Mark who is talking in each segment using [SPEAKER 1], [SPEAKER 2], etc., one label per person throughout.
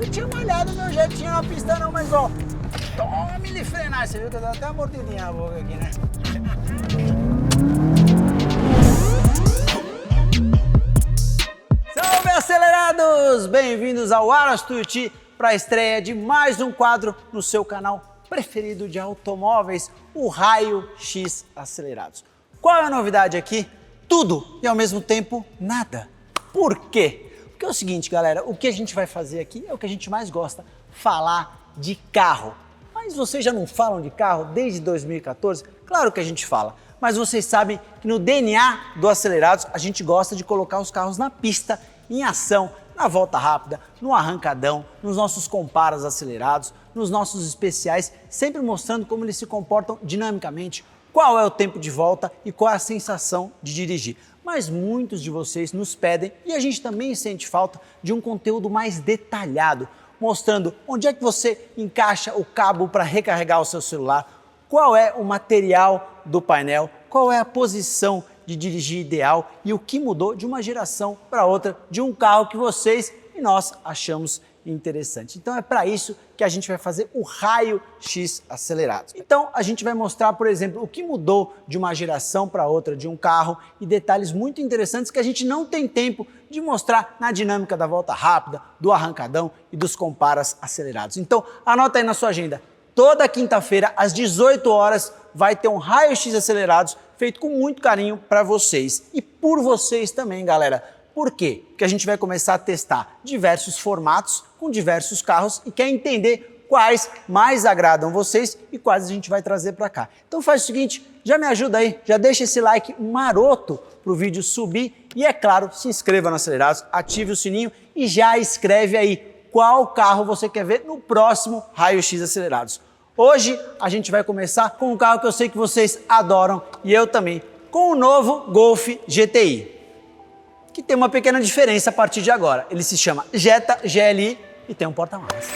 [SPEAKER 1] nunca tinha malhado meu jetinho na pista não, mas ó, tome ele frenar, você viu que eu dei até uma mordidinha na boca aqui, né? Salve, acelerados! Bem-vindos ao Aras Tuiuti para a estreia de mais um quadro no seu canal preferido de automóveis, o Raio X Acelerados. Qual é a novidade aqui? Tudo e ao mesmo tempo nada. Por quê? Porque é o seguinte, galera, o que a gente vai fazer aqui é o que a gente mais gosta, falar de carro. Mas vocês já não falam de carro desde 2014? Claro que a gente fala, mas vocês sabem que no DNA do Acelerados a gente gosta de colocar os carros na pista, em ação, na volta rápida, no arrancadão, nos nossos comparas acelerados, nos nossos especiais, sempre mostrando como eles se comportam dinamicamente, qual é o tempo de volta e qual é a sensação de dirigir. Mas muitos de vocês nos pedem e a gente também sente falta de um conteúdo mais detalhado, mostrando onde é que você encaixa o cabo para recarregar o seu celular, qual é o material do painel, qual é a posição de dirigir ideal e o que mudou de uma geração para outra de um carro que vocês e nós achamos interessante. Então é para isso que a gente vai fazer o Raio X Acelerados. Então a gente vai mostrar, por exemplo, o que mudou de uma geração para outra de um carro e detalhes muito interessantes que a gente não tem tempo de mostrar na dinâmica da volta rápida, do arrancadão e dos comparas acelerados. Então anota aí na sua agenda, toda quinta-feira às 18 horas vai ter um Raio X Acelerados feito com muito carinho para vocês e por vocês também, galera. Por quê? Porque a gente vai começar a testar diversos formatos com diversos carros e quer entender quais mais agradam vocês e quais a gente vai trazer para cá. Então faz o seguinte, já me ajuda aí, já deixa esse like maroto para o vídeo subir e é claro, se inscreva no Acelerados, ative o sininho e já escreve aí qual carro você quer ver no próximo Raio X Acelerados. Hoje a gente vai começar com um carro que eu sei que vocês adoram e eu também, com o novo Golf GTI. Que tem uma pequena diferença a partir de agora. Ele se chama Jetta GLI e tem um porta-malas.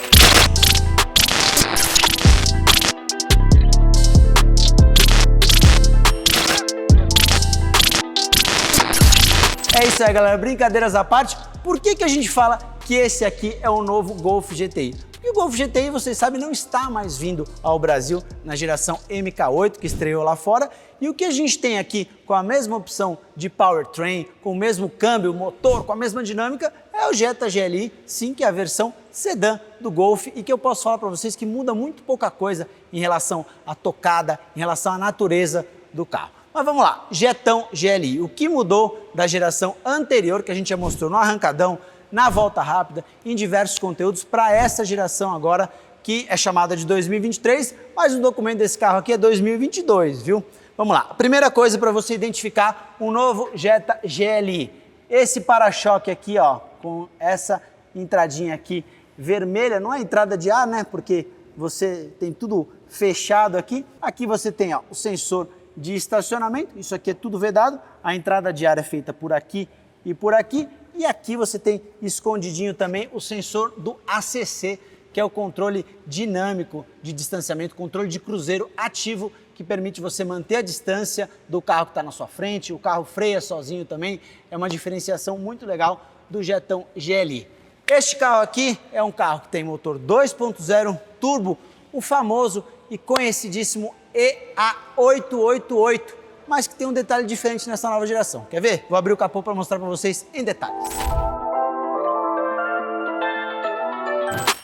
[SPEAKER 1] É isso aí, galera. Brincadeiras à parte, por que a gente fala que esse aqui é o novo Golf GTI? Porque o Golf GTI, vocês sabem, não está mais vindo ao Brasil na geração MK8, que estreou lá fora. E o que a gente tem aqui com a mesma opção de powertrain, com o mesmo câmbio, motor, com a mesma dinâmica, é o Jetta GLI, sim, que é a versão sedã do Golf e que eu posso falar para vocês que muda muito pouca coisa em relação à tocada, em relação à natureza do carro. Mas vamos lá, Jettão GLI, o que mudou da geração anterior, que a gente já mostrou no arrancadão, na volta rápida, em diversos conteúdos, para essa geração agora, que é chamada de 2023, mas o documento desse carro aqui é 2022, viu? Vamos lá, a primeira coisa para você identificar um novo Jetta GLI. Esse para-choque aqui, ó, com essa entradinha aqui vermelha, não é entrada de ar, né? Porque você tem tudo fechado aqui. Aqui você tem, ó, o sensor de estacionamento, isso aqui é tudo vedado. A entrada de ar é feita por aqui e por aqui. E aqui você tem escondidinho também o sensor do ACC, que é o controle dinâmico de distanciamento, controle de cruzeiro ativo, que permite você manter a distância do carro que está na sua frente. O carro freia sozinho também, é uma diferenciação muito legal do Jettão GLI. Este carro aqui é um carro que tem motor 2.0 turbo, o famoso e conhecidíssimo EA888, mas que tem um detalhe diferente nessa nova geração. Quer ver? Vou abrir o capô para mostrar para vocês em detalhes.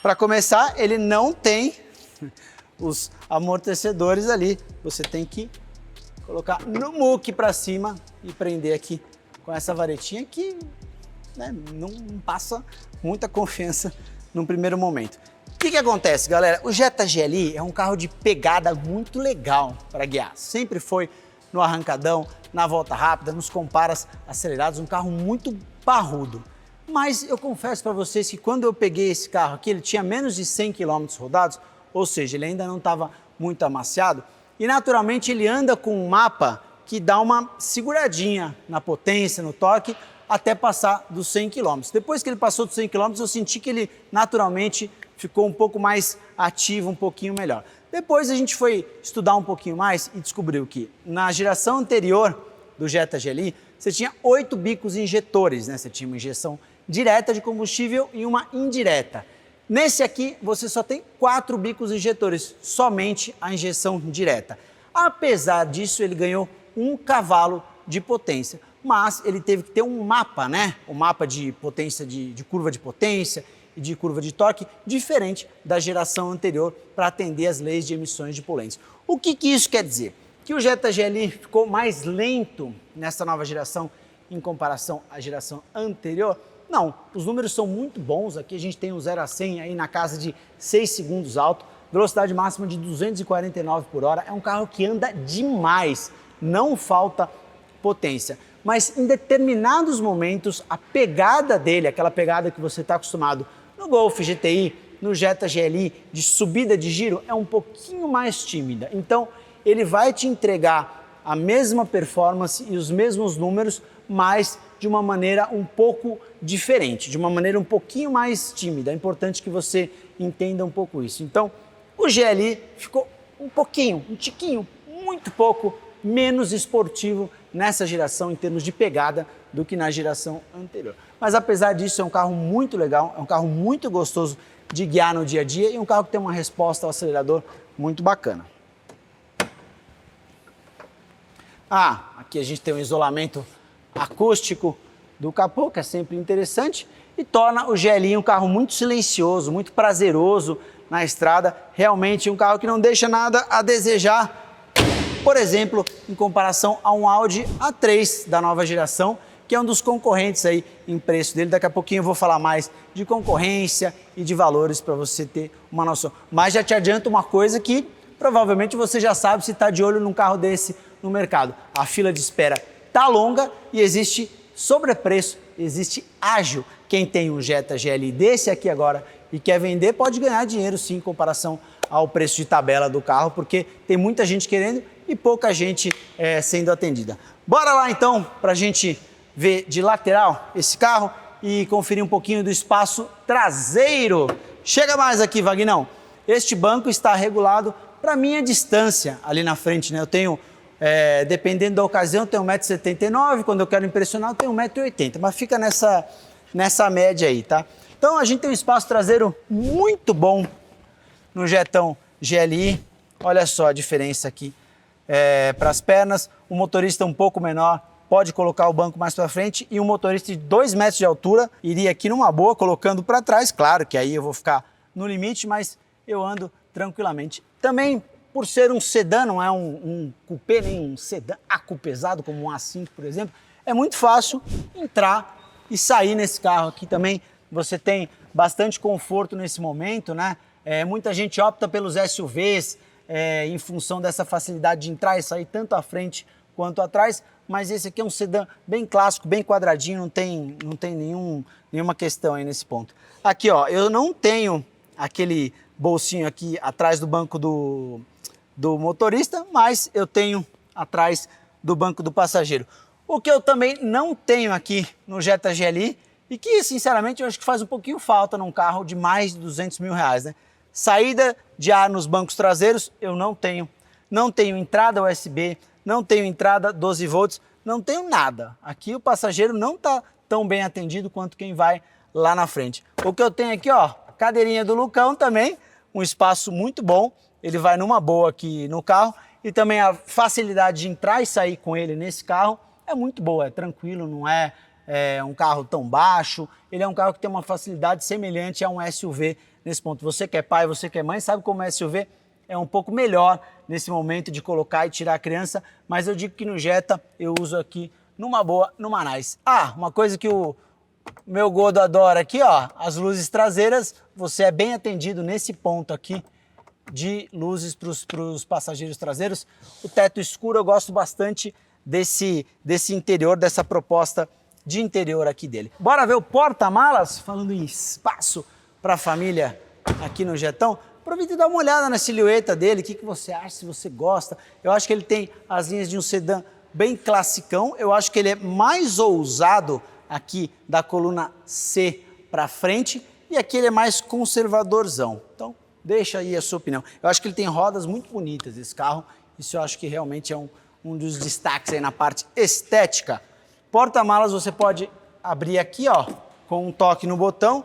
[SPEAKER 1] Para começar, ele não tem os amortecedores ali. Você tem que colocar no muque para cima e prender aqui com essa varetinha que, né, não passa muita confiança num primeiro momento. O que acontece, galera? O Jetta GLI é um carro de pegada muito legal para guiar. Sempre foi no arrancadão, na volta rápida, nos comparas acelerados, um carro muito parrudo. Mas eu confesso para vocês que quando eu peguei esse carro aqui, ele tinha menos de 100 km rodados, ou seja, ele ainda não estava muito amaciado, e naturalmente ele anda com um mapa que dá uma seguradinha na potência, no torque, até passar dos 100 km. Depois que ele passou dos 100 km, eu senti que ele naturalmente ficou um pouco mais ativo, um pouquinho melhor. Depois a gente foi estudar um pouquinho mais e descobriu que na geração anterior do Jetta GLI, você tinha 8 bicos injetores, né? Você tinha uma injeção direta de combustível e uma indireta. Nesse aqui, você só tem 4 bicos injetores, somente a injeção direta. Apesar disso, ele ganhou 1 cavalo de potência, mas ele teve que ter um mapa, né? Um mapa de potência, de curva de potência e de curva de torque, diferente da geração anterior para atender as leis de emissões de poluentes. O que isso quer dizer? Que o Jetta GLI ficou mais lento nessa nova geração em comparação à geração anterior? Não, os números são muito bons. Aqui a gente tem um 0 a 100 aí na casa de 6 segundos alto, velocidade máxima de 249 por hora. É um carro que anda demais, não falta potência. Mas em determinados momentos, a pegada dele, aquela pegada que você está acostumado no Golf GTI, no Jetta GLI, de subida de giro, é um pouquinho mais tímida. Então, ele vai te entregar a mesma performance e os mesmos números, mas de uma maneira um pouco diferente, de uma maneira um pouquinho mais tímida. É importante que você entenda um pouco isso. Então, o GLI ficou um pouquinho, um tiquinho, muito pouco menos esportivo nessa geração em termos de pegada do que na geração anterior. Mas apesar disso, é um carro muito legal, é um carro muito gostoso de guiar no dia a dia e um carro que tem uma resposta ao acelerador muito bacana. Aqui a gente tem um isolamento acústico do capô, que é sempre interessante, e torna o GLI um carro muito silencioso, muito prazeroso na estrada, realmente um carro que não deixa nada a desejar, por exemplo, em comparação a um Audi A3 da nova geração, que é um dos concorrentes aí em preço dele. Daqui a pouquinho eu vou falar mais de concorrência e de valores para você ter uma noção. Mas já te adianto uma coisa que provavelmente você já sabe se está de olho num carro desse no mercado. A fila de espera tá longa e existe sobrepreço, existe ágil. Quem tem um Jetta GLI desse aqui agora e quer vender pode ganhar dinheiro sim em comparação ao preço de tabela do carro, porque tem muita gente querendo e pouca gente sendo atendida. Bora lá então para a gente ver de lateral esse carro e conferir um pouquinho do espaço traseiro. Chega mais aqui, Vagnão. Este banco está regulado para minha distância ali na frente, né? Eu tenho, dependendo da ocasião, eu tenho 1,79 m, quando eu quero impressionar eu tenho 1,80 m, mas fica nessa média aí, tá? Então a gente tem um espaço traseiro muito bom no Jettão GLI. Olha só a diferença aqui para as pernas. O motorista um pouco menor pode colocar o banco mais para frente e um motorista de 2 metros de altura iria aqui numa boa colocando para trás. Claro que aí eu vou ficar no limite, mas eu ando tranquilamente. Também, por ser um sedã, não é um coupé, nem um sedã acupesado como um A5, por exemplo, é muito fácil entrar e sair nesse carro aqui também. Você tem bastante conforto nesse momento, né? Muita gente opta pelos SUVs em função dessa facilidade de entrar e sair tanto à frente quanto atrás, mas esse aqui é um sedã bem clássico, bem quadradinho, não tem nenhuma questão aí nesse ponto. Aqui, ó, eu não tenho aquele bolsinho aqui atrás do banco do motorista, mas eu tenho atrás do banco do passageiro. O que eu também não tenho aqui no Jetta GLI e que, sinceramente, eu acho que faz um pouquinho falta num carro de mais de 200 mil reais, né? Saída de ar nos bancos traseiros, eu não tenho. Não tenho entrada USB, não tenho entrada 12 volts, não tenho nada. Aqui o passageiro não está tão bem atendido quanto quem vai lá na frente. O que eu tenho aqui, ó, cadeirinha do Lucão também, um espaço muito bom. Ele vai numa boa aqui no carro e também a facilidade de entrar e sair com ele nesse carro é muito boa, é tranquilo, não é um carro tão baixo. Ele é um carro que tem uma facilidade semelhante a um SUV nesse ponto. Você que é pai, você que é mãe, sabe como o SUV é um pouco melhor nesse momento de colocar e tirar a criança, mas eu digo que no Jetta eu uso aqui numa boa, numa nice. Uma coisa que o meu Godo adora aqui, ó, as luzes traseiras, você é bem atendido nesse ponto aqui de luzes para os passageiros traseiros. O teto escuro, eu gosto bastante desse interior, dessa proposta de interior aqui dele. Bora ver o porta-malas, falando em espaço para a família aqui no Jettão. Aproveita e dá uma olhada na silhueta dele, o que você acha, se você gosta. Eu acho que ele tem as linhas de um sedã bem classicão, eu acho que ele é mais ousado aqui da coluna C para frente e aqui ele é mais conservadorzão. Então, deixa aí a sua opinião. Eu acho que ele tem rodas muito bonitas, esse carro, isso eu acho que realmente é um dos destaques aí na parte estética. Porta-malas você pode abrir aqui, ó, com um toque no botão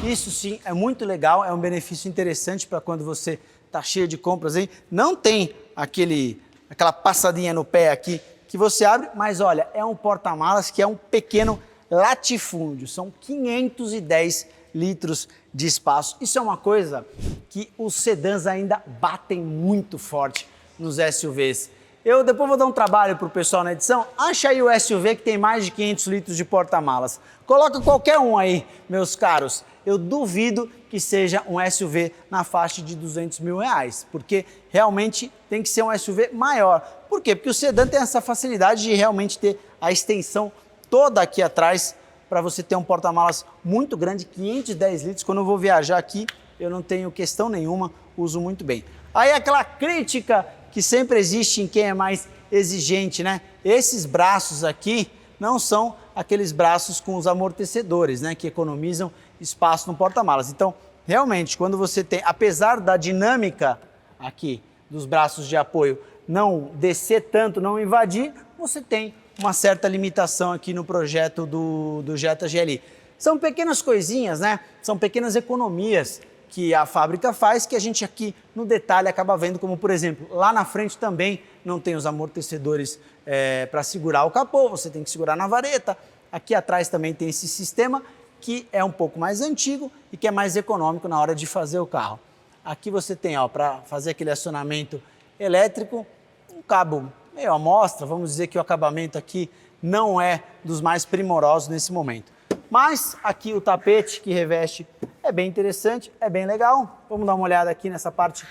[SPEAKER 1] Isso sim é muito legal, é um benefício interessante para quando você está cheio de compras aí. Não tem aquela passadinha no pé aqui que você abre, mas olha, é um porta-malas que é um pequeno latifúndio, são 510 litros de espaço. Isso é uma coisa que os sedãs ainda batem muito forte nos SUVs. Eu depois vou dar um trabalho para o pessoal na edição, acha aí o SUV que tem mais de 500 litros de porta-malas. Coloca qualquer um aí, meus caros. Eu duvido que seja um SUV na faixa de 200 mil reais, porque realmente tem que ser um SUV maior. Por quê? Porque o sedã tem essa facilidade de realmente ter a extensão toda aqui atrás para você ter um porta-malas muito grande, 510 litros. Quando eu vou viajar aqui, eu não tenho questão nenhuma, uso muito bem. Aí aquela crítica que sempre existe em quem é mais exigente, né? Esses braços aqui não são aqueles braços com os amortecedores, né? Que economizam espaço no porta-malas. Então, realmente, quando você tem, apesar da dinâmica aqui dos braços de apoio não descer tanto, não invadir, você tem uma certa limitação aqui no projeto do Jetta GLI. São pequenas coisinhas, né? São pequenas economias que a fábrica faz, que a gente aqui no detalhe acaba vendo, como por exemplo, lá na frente também não tem os amortecedores para segurar o capô, você tem que segurar na vareta. Aqui atrás também tem esse sistema que é um pouco mais antigo e que é mais econômico na hora de fazer o carro. Aqui você tem, ó, para fazer aquele acionamento elétrico, um cabo meio à mostra, vamos dizer que o acabamento aqui não é dos mais primorosos nesse momento. Mas aqui o tapete que reveste é bem interessante, é bem legal. Vamos dar uma olhada aqui nessa parte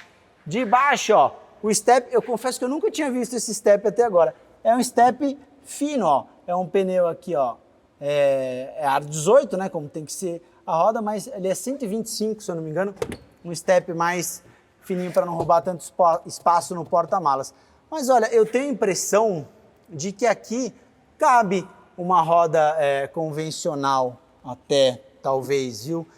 [SPEAKER 1] de baixo, ó. O step, eu confesso que eu nunca tinha visto esse step até agora. É um step fino, ó. É um pneu aqui, ó. É aro 18, né? Como tem que ser a roda, mas ele é 125, se eu não me engano. Um step mais fininho para não roubar tanto espaço no porta-malas. Mas olha, eu tenho a impressão de que aqui cabe uma roda convencional até, talvez, viu?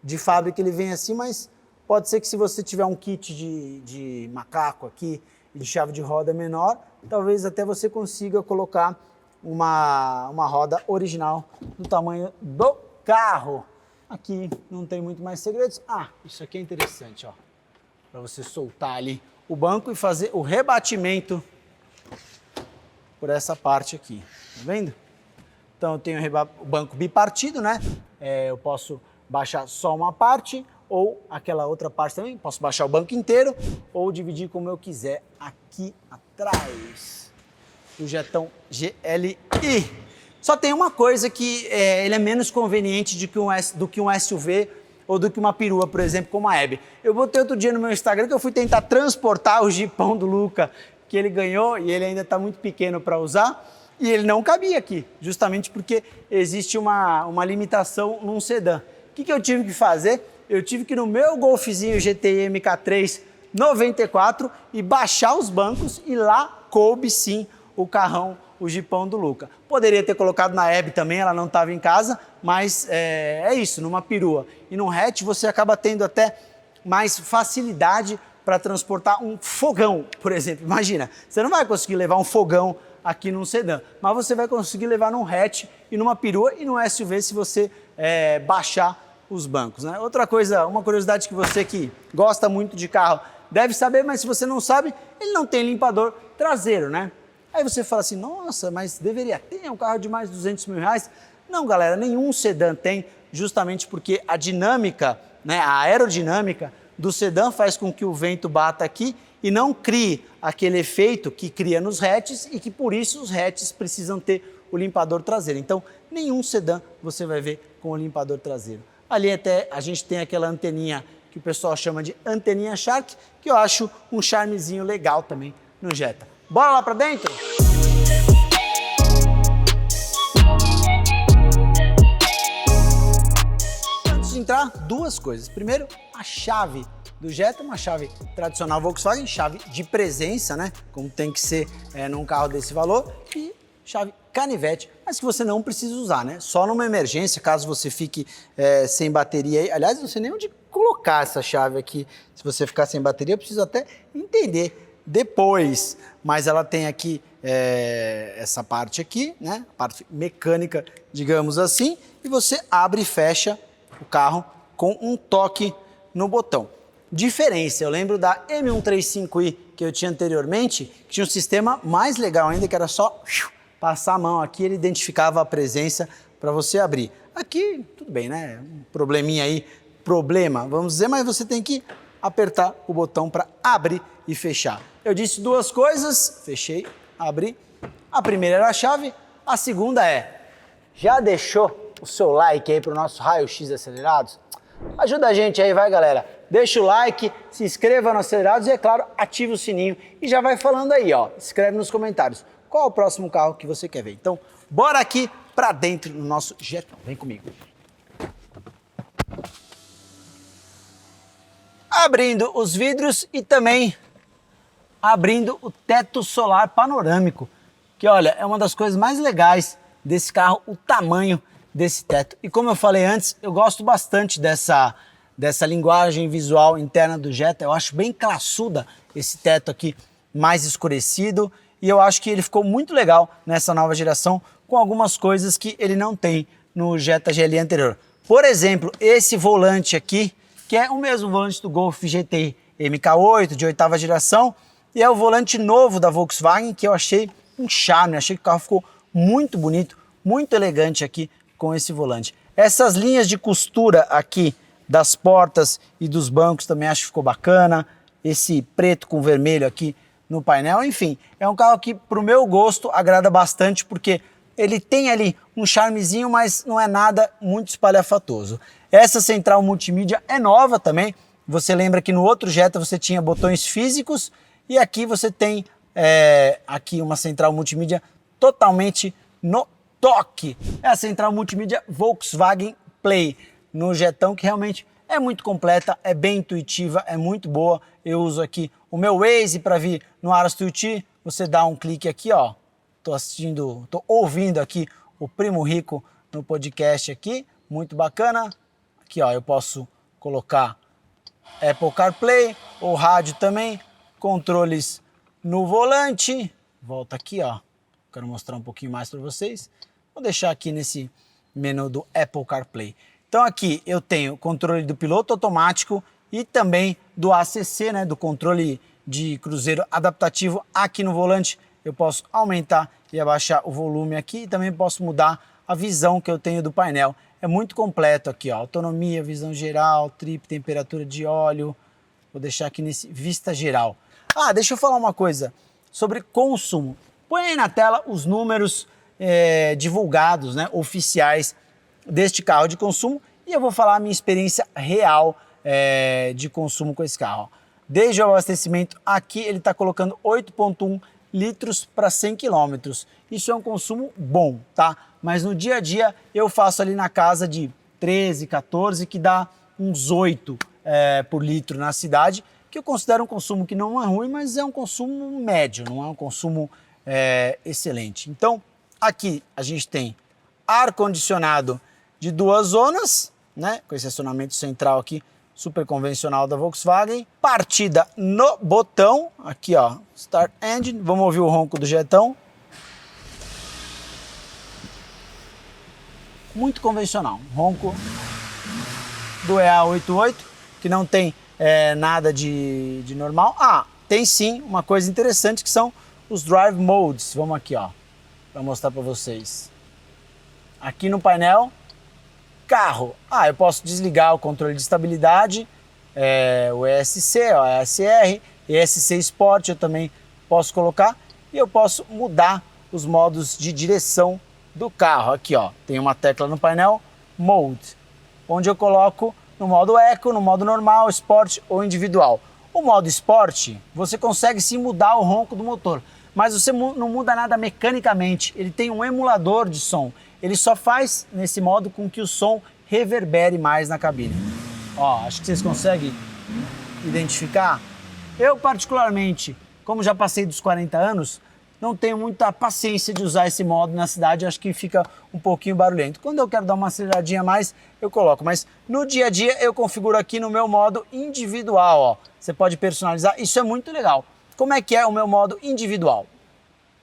[SPEAKER 1] De fábrica ele vem assim, mas pode ser que se você tiver um kit de macaco aqui e de chave de roda menor, talvez até você consiga colocar uma roda original do tamanho do carro. Aqui não tem muito mais segredos. Ah, isso aqui é interessante, ó. Para você soltar ali o banco e fazer o rebatimento por essa parte aqui, tá vendo? Então eu tenho o banco bipartido, né? Eu posso baixar só uma parte ou aquela outra parte também. Posso baixar o banco inteiro ou dividir como eu quiser aqui atrás do Jettão GLI. Só tem uma coisa que ele é menos conveniente do que um SUV ou do que uma perua, por exemplo, como a Hebe. Eu botei outro dia no meu Instagram que eu fui tentar transportar o Jeepão do Luca que ele ganhou e ele ainda está muito pequeno para usar. E ele não cabia aqui, justamente porque existe uma limitação num sedã. O que eu tive que fazer? Eu tive que ir no meu Golfzinho GTI MK3 94 e baixar os bancos e lá coube sim o carrão, o Jeepão do Luca. Poderia ter colocado na Hebe também, ela não estava em casa, mas é isso, numa perua. E num hatch você acaba tendo até mais facilidade para transportar um fogão, por exemplo. Imagina, você não vai conseguir levar um fogão aqui num sedã, mas você vai conseguir levar num hatch e numa perua e num SUV se você baixar os bancos, né? Outra coisa, uma curiosidade que você que gosta muito de carro deve saber, mas se você não sabe, ele não tem limpador traseiro, né? Aí você fala assim, nossa, mas deveria ter um carro de mais de 200 mil reais? Não, galera, nenhum sedã tem, justamente porque a dinâmica, né, a aerodinâmica do sedã faz com que o vento bata aqui e não crie aquele efeito que cria nos hatches e que por isso os hatches precisam ter o limpador traseiro. Então, nenhum sedã você vai ver com o limpador traseiro. Ali até a gente tem aquela anteninha que o pessoal chama de anteninha Shark, que eu acho um charmezinho legal também no Jetta. Bora lá para dentro? Antes de entrar, duas coisas. Primeiro, a chave do Jetta, uma chave tradicional Volkswagen, chave de presença, né? Como tem que ser num carro desse valor, e chave canivete, mas que você não precisa usar, né? Só numa emergência, caso você fique sem bateria aí. Aliás, não sei nem onde colocar essa chave aqui. Se você ficar sem bateria, eu preciso até entender depois. Mas ela tem aqui essa parte aqui, né? A parte mecânica, digamos assim, e você abre e fecha o carro com um toque no botão. Diferença, eu lembro da M135i que eu tinha anteriormente, que tinha um sistema mais legal ainda, que era só passar a mão aqui, ele identificava a presença para você abrir. Aqui, tudo bem, né? Um probleminha aí, vamos dizer, mas você tem que apertar o botão para abrir e fechar. Eu disse duas coisas, fechei, abri. A primeira era a chave, a segunda é, já deixou o seu like aí para o nosso raio-x acelerados? Ajuda a gente aí, vai galera. Deixa o like, se inscreva no Acelerados e, é claro, ative o sininho. E já vai falando aí, ó. Escreve nos comentários qual é o próximo carro que você quer ver. Então, bora aqui pra dentro do nosso Jetão. Vem comigo. Abrindo os vidros e também abrindo o teto solar panorâmico. Que, olha, é uma das coisas mais legais desse carro, o tamanho desse teto. E como eu falei antes, eu gosto bastante dessa linguagem visual interna do Jetta. Eu acho bem classuda esse teto aqui mais escurecido e eu acho que ele ficou muito legal nessa nova geração com algumas coisas que ele não tem no Jetta GLE anterior. Por exemplo, esse volante aqui, que é o mesmo volante do Golf GTI MK8 de 8ª geração e é o volante novo da Volkswagen que eu achei um charme, achei que o carro ficou muito bonito, muito elegante aqui com esse volante. Essas linhas de costura aqui das portas e dos bancos também acho que ficou bacana. Esse preto com vermelho aqui no painel, enfim, é um carro que pro meu gosto agrada bastante porque ele tem ali um charmezinho, mas não é nada muito espalhafatoso. Essa central multimídia é nova também. Você lembra que no outro Jetta você tinha botões físicos e aqui você tem aqui uma central multimídia totalmente no toque. É a central multimídia Volkswagen Play no Jetão, que realmente é muito completa, é bem intuitiva, é muito boa. Eu uso aqui o meu Waze para vir no Aras Tuiuti. Você dá um clique aqui, ó. Tô ouvindo aqui o Primo Rico no podcast aqui, muito bacana. Aqui, ó, eu posso colocar Apple CarPlay ou rádio também, controles no volante. Volta aqui, ó. Quero mostrar um pouquinho mais para vocês. Vou deixar aqui nesse menu do Apple CarPlay. Então aqui eu tenho controle do piloto automático e também do ACC, né, do controle de cruzeiro adaptativo. Aqui no volante eu posso aumentar e abaixar o volume aqui e também posso mudar a visão que eu tenho do painel. É muito completo aqui, ó, autonomia, visão geral, trip, temperatura de óleo. Vou deixar aqui nesse vista geral. Ah, deixa eu falar uma coisa sobre consumo. Põe aí na tela os números divulgados, né, oficiais deste carro de consumo e eu vou falar a minha experiência real de consumo com esse carro. Desde o abastecimento aqui ele está colocando 8,1 litros para 100 km. Isso é um consumo bom, tá? Mas no dia a dia eu faço ali na casa de 13, 14, que dá uns 8 por litro na cidade, que eu considero um consumo que não é ruim, mas é um consumo médio, não é um consumo excelente. Então, aqui a gente tem ar-condicionado de 2 zonas, né? Com esse acionamento central aqui, super convencional da Volkswagen. Partida no botão, aqui ó, Start Engine. Vamos ouvir o ronco do Jetão. Muito convencional, ronco do EA88, que não tem nada de normal. Ah, tem sim uma coisa interessante que são os Drive Modes. Vamos aqui ó, para mostrar para vocês. Aqui no painel, carro. Ah, eu posso desligar o controle de estabilidade, o ESC, o ESR, ESC Sport eu também posso colocar e eu posso mudar os modos de direção do carro. Aqui ó, tem uma tecla no painel, Mode, onde eu coloco no modo Eco, no modo normal, Sport ou individual. O modo Sport, você consegue sim mudar o ronco do motor, mas você não muda nada mecanicamente, ele tem um emulador de som. Ele só faz nesse modo com que o som reverbere mais na cabine. Ó, acho que vocês conseguem identificar. Eu particularmente, como já passei dos 40 anos, não tenho muita paciência de usar esse modo na cidade, acho que fica um pouquinho barulhento. Quando eu quero dar uma aceleradinha a mais, eu coloco, mas no dia a dia eu configuro aqui no meu modo individual, ó. Você pode personalizar, isso é muito legal. Como é que é o meu modo individual?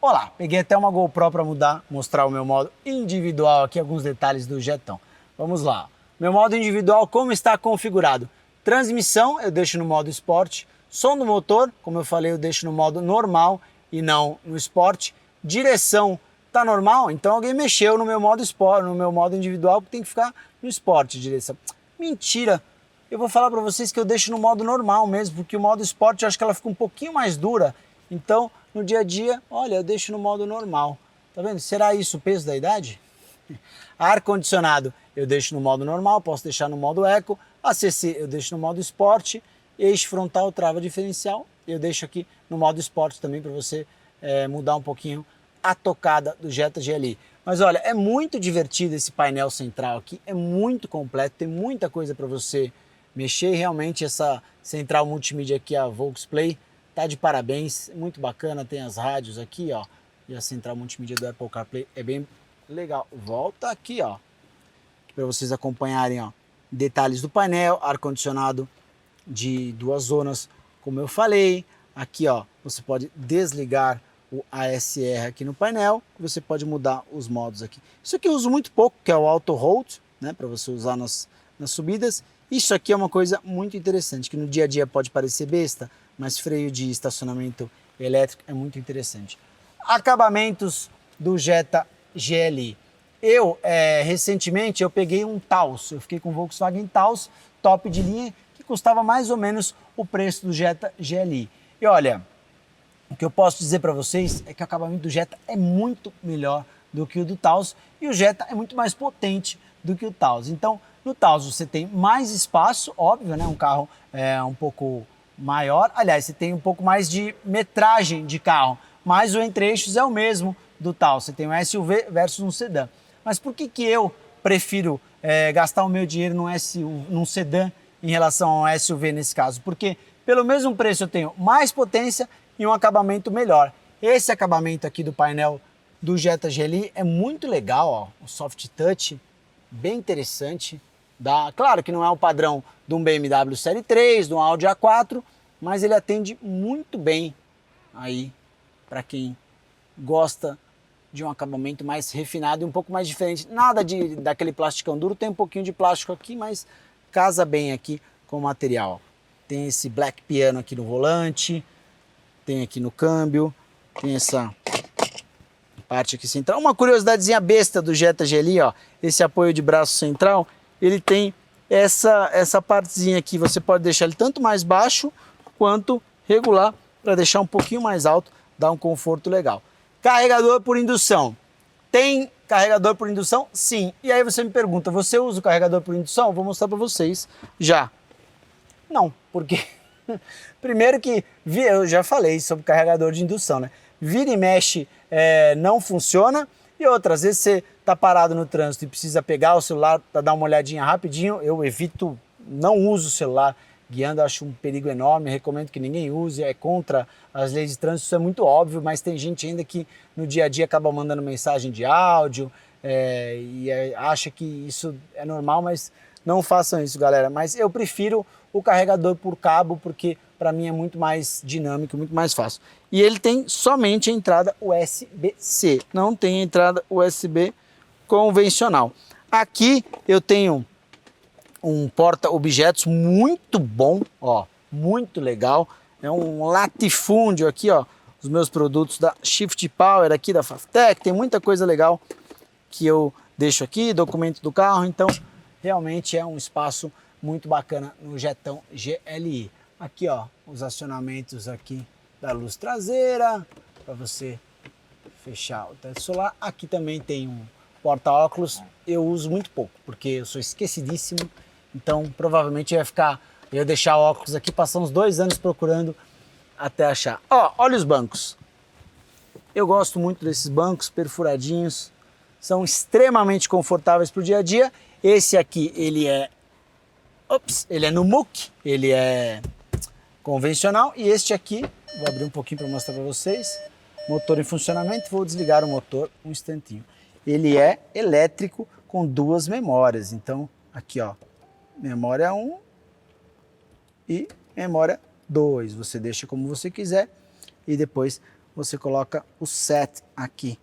[SPEAKER 1] Olá, peguei até uma GoPro para mostrar o meu modo individual aqui, alguns detalhes do Jetão. Vamos lá. Meu modo individual, como está configurado? Transmissão, eu deixo no modo esporte. Som do motor, como eu falei, eu deixo no modo normal e não no esporte. Direção, tá normal? Então alguém mexeu no meu modo esporte, no meu modo individual, que tem que ficar no esporte, direção. Mentira! Eu vou falar para vocês que eu deixo no modo normal mesmo, porque o modo esporte eu acho que ela fica um pouquinho mais dura. Então, no dia a dia, olha, eu deixo no modo normal. Tá vendo? Será isso o peso da idade? Ar-condicionado eu deixo no modo normal, posso deixar no modo eco. ACC eu deixo no modo esporte. Eixo frontal, trava diferencial, eu deixo aqui no modo esporte também para você mudar um pouquinho a tocada do Jetta GLI. Mas olha, é muito divertido esse painel central aqui, é muito completo, tem muita coisa para você mexer. Realmente essa central multimídia aqui, a Volksplay, tá de parabéns, muito bacana. Tem as rádios aqui, ó, e a central multimídia do Apple CarPlay é bem legal. Volta aqui, ó, para vocês acompanharem, ó, detalhes do painel, ar-condicionado de 2 zonas, como eu falei. Aqui, ó, você pode desligar o ASR aqui no painel, você pode mudar os modos aqui. Isso aqui eu uso muito pouco, que é o Auto Hold, né, para você usar nas subidas. Isso aqui é uma coisa muito interessante, que no dia a dia pode parecer besta, mas freio de estacionamento elétrico é muito interessante. Acabamentos do Jetta GLI. Recentemente eu peguei um Taos, eu fiquei com o Volkswagen Taos, top de linha, que custava mais ou menos o preço do Jetta GLI. E olha, o que eu posso dizer para vocês é que o acabamento do Jetta é muito melhor do que o do Taos e o Jetta é muito mais potente do que o Taos. Então, no Taos você tem mais espaço, óbvio, né? Um carro um pouco maior. Aliás, você tem um pouco mais de metragem de carro, mas o entre-eixos é o mesmo do Taos. Você tem um SUV versus um sedã. Mas por que eu prefiro gastar o meu dinheiro num sedã em relação ao SUV nesse caso? Porque pelo mesmo preço eu tenho mais potência e um acabamento melhor. Esse acabamento aqui do painel do Jetta GLI é muito legal, ó, o soft touch, bem interessante. Claro que não é o padrão de um BMW Série 3, de um Audi A4, mas ele atende muito bem aí para quem gosta de um acabamento mais refinado e um pouco mais diferente. Nada daquele plasticão duro, tem um pouquinho de plástico aqui, mas casa bem aqui com o material. Tem esse black piano aqui no volante, tem aqui no câmbio, tem essa parte aqui central. Uma curiosidadezinha besta do Jetta GLI, ó, esse apoio de braço central, ele tem essa partezinha aqui, você pode deixar ele tanto mais baixo quanto regular para deixar um pouquinho mais alto, dar um conforto legal. Carregador por indução. Tem carregador por indução? Sim. E aí você me pergunta, você usa o carregador por indução? Eu vou mostrar para vocês já. Não, porque primeiro que eu já falei sobre carregador de indução, né? Vira e mexe não funciona, e outras vezes você tá parado no trânsito e precisa pegar o celular para dar uma olhadinha rapidinho. Eu evito, não uso o celular guiando, acho um perigo enorme, recomendo que ninguém use, é contra as leis de trânsito, isso é muito óbvio, mas tem gente ainda que no dia a dia acaba mandando mensagem de áudio acha que isso é normal, mas não façam isso, galera. Mas eu prefiro o carregador por cabo, porque para mim é muito mais dinâmico, muito mais fácil. E ele tem somente a entrada USB-C, não tem a entrada USB convencional. Aqui eu tenho um porta-objetos muito bom, ó, muito legal. É um latifúndio aqui, ó, os meus produtos da Shift Power aqui da Faftec, tem muita coisa legal que eu deixo aqui, documento do carro, então realmente é um espaço muito bacana no Jettão GLI. Aqui, ó, os acionamentos aqui da luz traseira, para você fechar o teto solar. Aqui também tem um porta-óculos, eu uso muito pouco, porque eu sou esquecidíssimo, então provavelmente eu ia deixar o óculos aqui, passar uns 2 anos procurando até achar. Ó, olha os bancos. Eu gosto muito desses bancos perfuradinhos, são extremamente confortáveis para o dia a dia. Esse aqui, ele é no MUC, ele é convencional, e este aqui, vou abrir um pouquinho para mostrar para vocês, motor em funcionamento, vou desligar o motor um instantinho. Ele é elétrico com 2 memórias, então aqui, ó, memória 1 e memória 2, você deixa como você quiser e depois você coloca o set aqui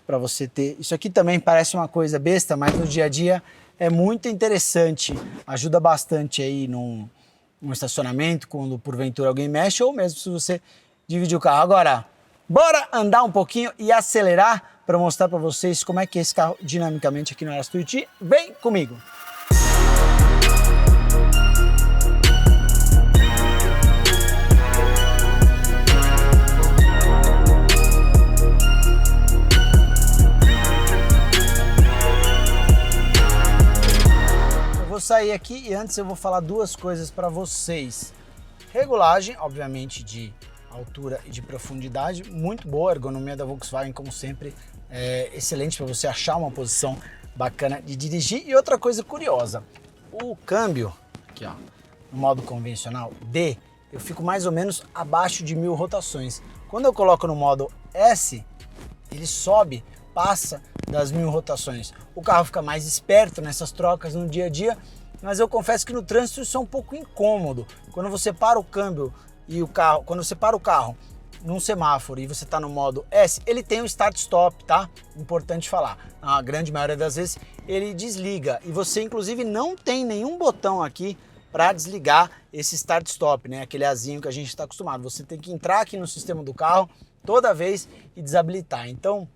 [SPEAKER 1] para você ter. Isso aqui também parece uma coisa besta, mas no dia a dia é muito interessante, ajuda bastante aí num estacionamento, quando porventura alguém mexe, ou mesmo se você dividir o carro. Agora, bora andar um pouquinho e acelerar para mostrar para vocês como é que é esse carro dinamicamente aqui no Aras Tuiuti. Vem comigo! Vou sair aqui e antes eu vou falar duas coisas para vocês. Regulagem, obviamente, de altura e de profundidade, muito boa. A ergonomia da Volkswagen, como sempre, é excelente para você achar uma posição bacana de dirigir. E outra coisa curiosa, o câmbio, aqui ó, no modo convencional D, eu fico mais ou menos abaixo de 1000 rotações. Quando eu coloco no modo S, ele sobe, passa das 1000 rotações. O carro fica mais esperto nessas trocas no dia a dia, mas eu confesso que no trânsito isso é um pouco incômodo. Quando você para o câmbio e o carro, quando você para o carro num semáforo e você está no modo S, ele tem o start-stop, tá? Importante falar. A grande maioria das vezes ele desliga e você inclusive não tem nenhum botão aqui para desligar esse start-stop, né? Aquele azinho que a gente está acostumado. Você tem que entrar aqui no sistema do carro toda vez e desabilitar. Então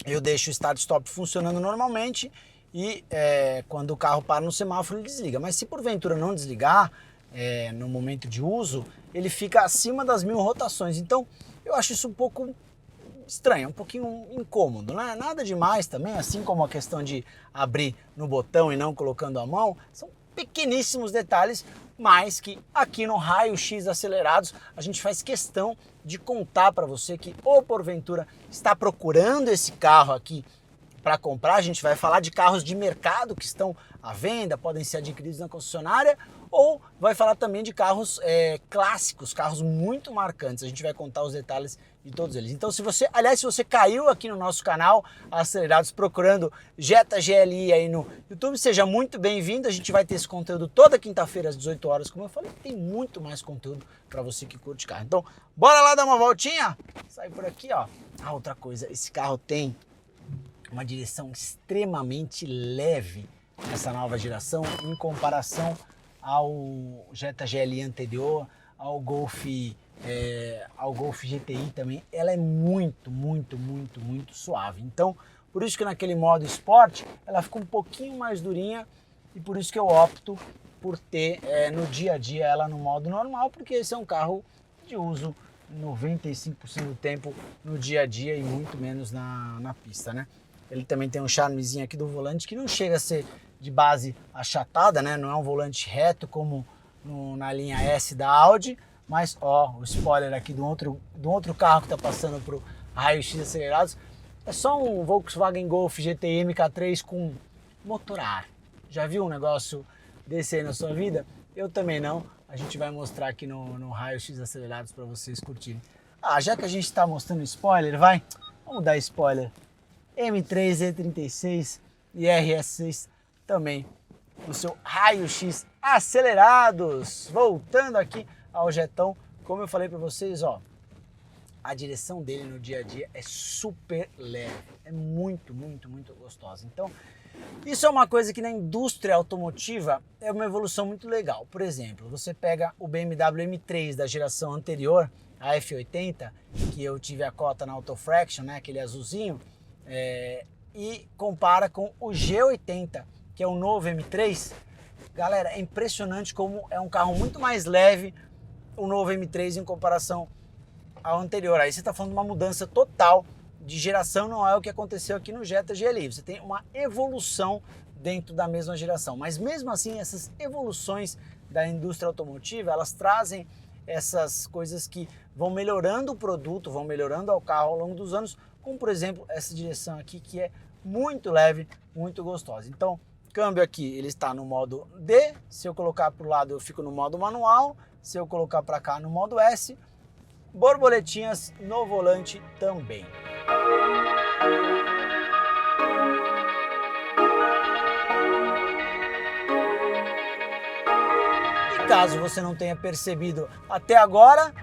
[SPEAKER 1] eu deixo o start-stop funcionando normalmente e quando o carro para no semáforo ele desliga. Mas se porventura não desligar no momento de uso, ele fica acima das 1000 rotações. Então eu acho isso um pouco estranho, um pouquinho incômodo, né? Nada demais também, assim como a questão de abrir no botão e não colocando a mão, são pequeníssimos detalhes, mas que aqui no Raio X Acelerados a gente faz questão de contar para você que ou porventura está procurando esse carro aqui para comprar. A gente vai falar de carros de mercado que estão à venda, podem ser adquiridos na concessionária, ou vai falar também de carros clássicos, carros muito marcantes. A gente vai contar os detalhes de todos eles. Então, se você caiu aqui no nosso canal Acelerados procurando Jetta GLI aí no YouTube, seja muito bem-vindo. A gente vai ter esse conteúdo toda quinta-feira às 18 horas, como eu falei, tem muito mais conteúdo para você que curte carro. Então, bora lá dar uma voltinha? Sai por aqui, ó. Ah, outra coisa, esse carro tem uma direção extremamente leve nessa nova geração em comparação ao Jetta GLI anterior, ao Golf GTI também. Ela é muito suave. Então, por isso que naquele modo Sport, ela fica um pouquinho mais durinha e por isso que eu opto por ter no dia a dia ela no modo normal, porque esse é um carro de uso 95% do tempo no dia a dia e muito menos na pista, né? Ele também tem um charmezinho aqui do volante que não chega a ser de base achatada, né? Não é um volante reto como na linha S da Audi, mas ó, o spoiler aqui do outro carro que está passando para o Raio X Acelerados é só um Volkswagen Golf GTI MK3 com motor a ar. Já viu um negócio desse aí na sua vida? Eu também não. A gente vai mostrar aqui no Raio X Acelerados para vocês curtirem. Ah, já que a gente está mostrando spoiler, vamos dar spoiler. M3, E36 e RS6 também no seu Raio X Acelerados. Voltando aqui ao Jetão, como eu falei para vocês, ó, a direção dele no dia a dia é super leve, é muito gostosa. Então, isso é uma coisa que na indústria automotiva é uma evolução muito legal. Por exemplo, você pega o BMW M3 da geração anterior, a F80, que eu tive a cota na Auto Fraction, né, aquele azulzinho, e compara com o G80, que é o novo M3. Galera, é impressionante como é um carro muito mais leve o novo M3 em comparação ao anterior. Aí você está falando de uma mudança total de geração, não é o que aconteceu aqui no Jetta GLI. Você tem uma evolução dentro da mesma geração, mas mesmo assim essas evoluções da indústria automotiva, elas trazem essas coisas que vão melhorando o produto, vão melhorando o carro ao longo dos anos, como por exemplo essa direção aqui que é muito leve, muito gostosa. Então, câmbio aqui, ele está no modo D, se eu colocar para o lado eu fico no modo manual, se eu colocar para cá no modo S, borboletinhas no volante também. E caso você não tenha percebido até agora,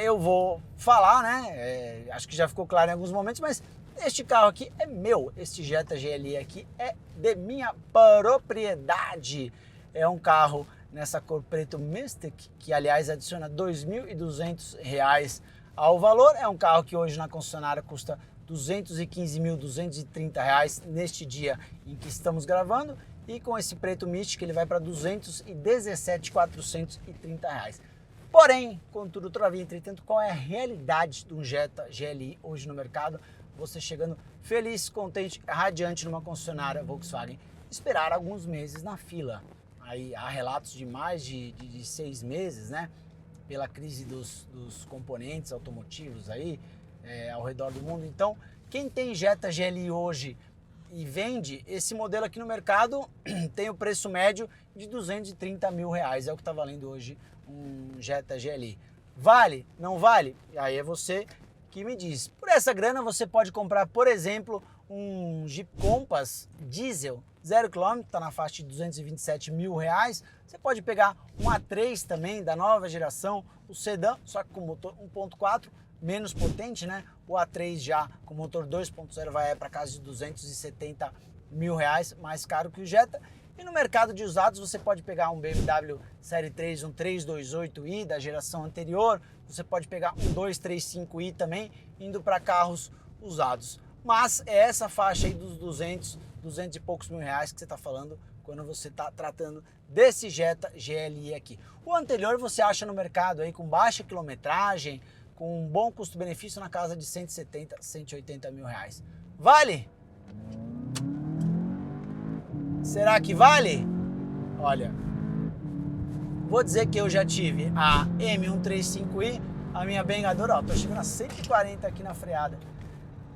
[SPEAKER 1] eu vou falar, né? Acho que já ficou claro em alguns momentos, mas Este carro aqui é meu, este Jetta GLI aqui é de minha propriedade. É um carro nessa cor preto Mystic, que aliás adiciona R$ 2.200 ao valor. É um carro que hoje na concessionária custa R$ 215.230 neste dia em que estamos gravando. E com esse preto Mystic ele vai para R$ 217.430. Porém, contudo, todavia, entretanto, qual é a realidade de um Jetta GLI hoje no mercado? Você chegando feliz, contente, radiante numa concessionária Volkswagen, esperar alguns meses na fila. Aí há relatos de mais de 6 meses, né? Pela crise dos componentes automotivos aí ao redor do mundo. Então, quem tem Jetta GLI hoje e vende, esse modelo aqui no mercado tem o preço médio de R$ 230 mil. É o que está valendo hoje um Jetta GLI. Vale? Não vale? Aí é você que me diz. Por essa grana você pode comprar, por exemplo, um Jeep Compass diesel 0 km, está na faixa de R$ 227 mil. Você pode pegar um A3 também da nova geração, o sedã, só que com motor 1.4, menos potente, né? O A3 já com motor 2.0 vai para casa de R$ 270 mil, mais caro que o Jetta. E no mercado de usados você pode pegar um BMW Série 3, um 328i da geração anterior, você pode pegar um 235i também, indo para carros usados. Mas é essa faixa aí dos 200 e poucos mil reais que você está falando quando você está tratando desse Jetta GLI aqui. O anterior você acha no mercado aí com baixa quilometragem, com um bom custo-benefício na casa de 170, 180 mil reais. Vale? Será que vale? Olha, vou dizer que eu já tive a M135i, a minha bengadora, ó, tô chegando a 140 aqui na freada,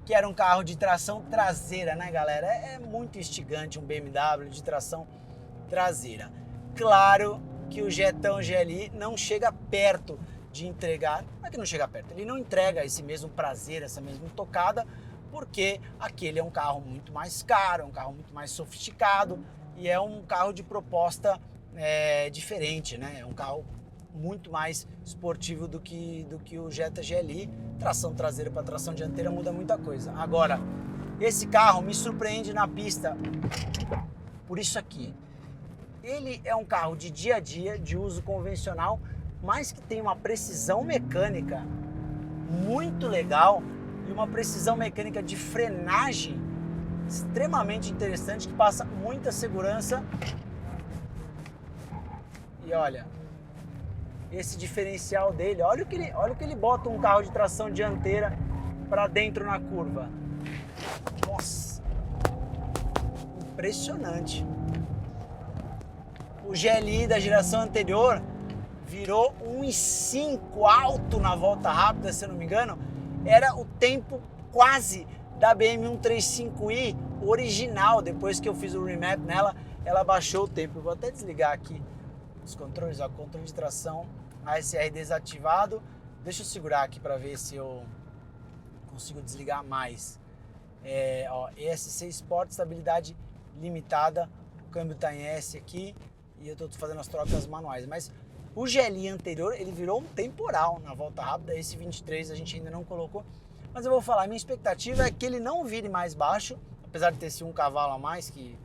[SPEAKER 1] que era um carro de tração traseira, né, galera? É muito instigante um BMW de tração traseira. Claro que o Jettão GLI não chega perto de entregar, não é que não chega perto, ele não entrega esse mesmo prazer, essa mesma tocada, porque aquele é um carro muito mais caro, é um carro muito mais sofisticado e é um carro de proposta diferente, né? É um carro muito mais esportivo do que o Jetta GLI. Tração traseira para tração dianteira muda muita coisa. Agora, esse carro me surpreende na pista por isso aqui. Ele é um carro de dia a dia, de uso convencional, mas que tem uma precisão mecânica muito legal e uma precisão mecânica de frenagem extremamente interessante, que passa muita segurança. E olha, esse diferencial dele, olha o que ele bota um carro de tração dianteira para dentro na curva. Nossa, impressionante. O GLI da geração anterior virou 1,5 alto na volta rápida, se eu não me engano. Era o tempo quase da BM135i original. Depois que eu fiz o remap nela, ela baixou o tempo. Eu vou até desligar aqui os controles, ó, controle de tração ASR desativado. Deixa eu segurar aqui para ver se eu consigo desligar mais. Ó, ESC Sport, estabilidade limitada, o câmbio está em S aqui e eu estou fazendo as trocas manuais. Mas o GLI anterior, ele virou um temporal na volta rápida. Esse 23 a gente ainda não colocou, mas eu vou falar, minha expectativa é que ele não vire mais baixo, apesar de ter esse 1 cavalo a mais, que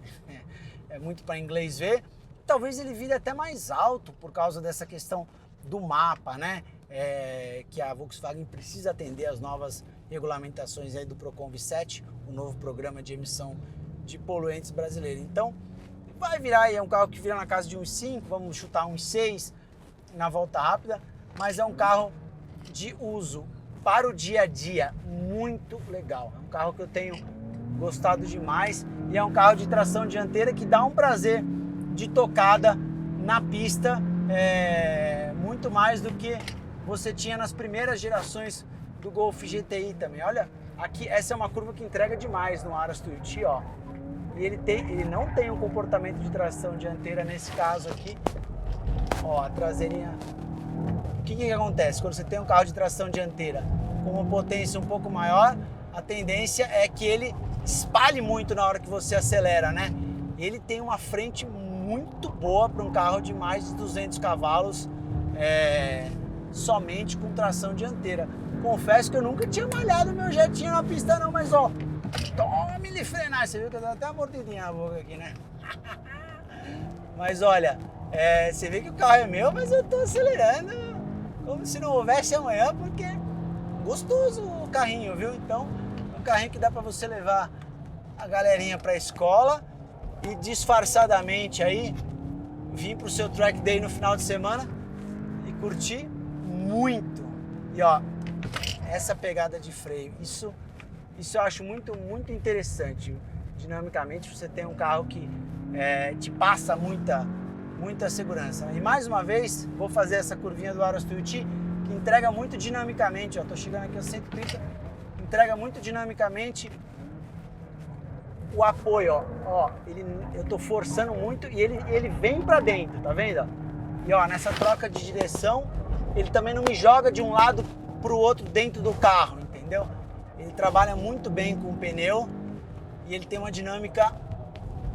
[SPEAKER 1] é muito para inglês ver. Talvez ele vire até mais alto por causa dessa questão do mapa, né? Que a Volkswagen precisa atender às novas regulamentações aí do Procon 7, o novo programa de emissão de poluentes brasileiro. Então, vai virar aí, é um carro que vira na casa de 1,5, vamos chutar 1,6 na volta rápida, mas é um carro de uso para o dia a dia muito legal. É um carro que eu tenho gostado demais e é um carro de tração dianteira que dá um prazer de tocada na pista, muito mais do que você tinha nas primeiras gerações do Golf GTI também. Olha, aqui essa é uma curva que entrega demais no Aras Tuiuti, ó. E ele não tem um comportamento de tração dianteira nesse caso aqui. Ó, a traseirinha. O que acontece? Quando você tem um carro de tração dianteira com uma potência um pouco maior, a tendência é que ele espalhe muito na hora que você acelera, né? Ele tem uma frente muito boa para um carro de mais de 200 cavalos, somente com tração dianteira. confesso que eu nunca tinha malhado meu jetinho na pista não, mas ó, tome de frenar, você viu que eu dei até uma mordidinha na boca aqui, né? Mas olha, você vê que o carro é meu, mas eu tô acelerando como se não houvesse amanhã, porque gostoso o carrinho, viu? Então, é um carrinho que dá pra você levar a galerinha pra escola e disfarçadamente aí vir pro seu track day no final de semana e curtir muito. E ó, essa pegada de freio, isso eu acho muito interessante. Dinamicamente, você tem um carro que te passa muita segurança. E mais uma vez, vou fazer essa curvinha do Aros Tuiuti, que entrega muito dinamicamente, ó, tô chegando aqui a 130, entrega muito dinamicamente o apoio, ó, eu tô forçando muito e ele vem pra dentro, tá vendo? E ó, nessa troca de direção, ele também não me joga de um lado pro outro dentro do carro, entendeu? Ele trabalha muito bem com o pneu e ele tem uma dinâmica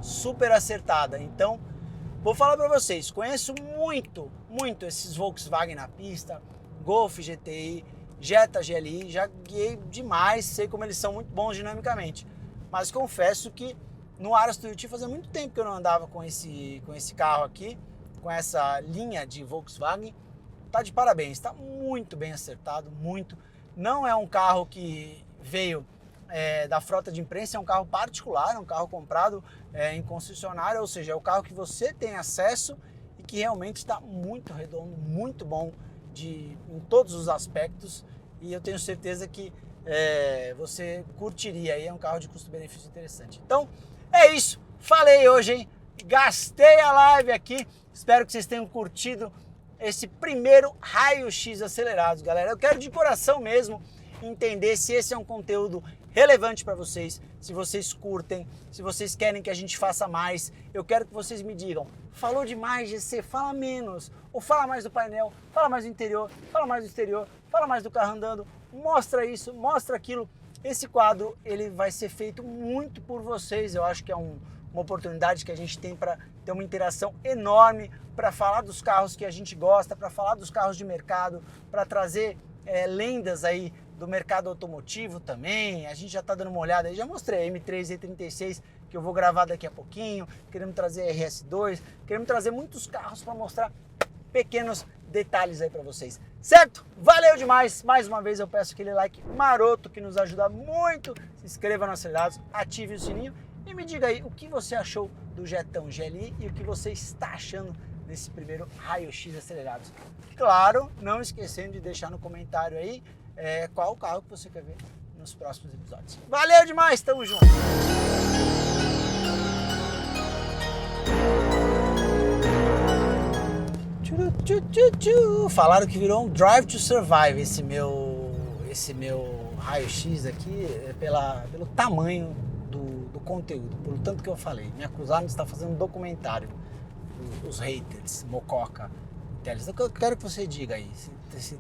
[SPEAKER 1] super acertada. Então, vou falar pra vocês, conheço muito esses Volkswagen na pista, Golf GTI, Jetta GLI, já guiei demais, sei como eles são muito bons dinamicamente. Mas confesso que no Aros Tuiuti fazia muito tempo que eu não andava com esse carro aqui, com essa linha de Volkswagen. Tá de parabéns, tá muito bem acertado, muito. Não é um carro que veio da frota de imprensa, é um carro particular, é um carro comprado em concessionária, ou seja, é o carro que você tem acesso e que realmente está muito redondo, muito bom em todos os aspectos, e eu tenho certeza que você curtiria aí, é um carro de custo-benefício interessante. Então, é isso, falei hoje, hein? Gastei a live aqui, espero que vocês tenham curtido esse primeiro raio-x acelerados, galera. Eu quero de coração mesmo entender se esse é um conteúdo relevante para vocês, se vocês curtem, se vocês querem que a gente faça mais. Eu quero que vocês me digam, falou demais, GC, fala menos, ou fala mais do painel, fala mais do interior, fala mais do exterior, fala mais do carro andando, mostra isso, mostra aquilo. Esse quadro, ele vai ser feito muito por vocês, eu acho que é uma oportunidade que a gente tem para ter uma interação enorme, para falar dos carros que a gente gosta, para falar dos carros de mercado, para trazer lendas aí do mercado automotivo também. A gente já está dando uma olhada aí, já mostrei a M3 E36 que eu vou gravar daqui a pouquinho, queremos trazer a RS2, queremos trazer muitos carros para mostrar pequenos detalhes aí para vocês, certo? Valeu demais, mais uma vez eu peço aquele like maroto que nos ajuda muito, se inscreva no Acelerados, ative o sininho e me diga aí o que você achou do Jettão GLI e o que você está achando desse primeiro raio-x acelerados. Claro, não esquecendo de deixar no comentário aí qual o carro que você quer ver nos próximos episódios. Valeu demais, tamo junto! Falaram que virou um Drive to Survive esse meu raio-x aqui pelo tamanho do conteúdo, pelo tanto que eu falei. Me acusaram de estar fazendo um documentário, os haters, mococa, teles. Eu quero que você diga aí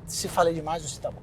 [SPEAKER 1] se falei demais ou se tá bom.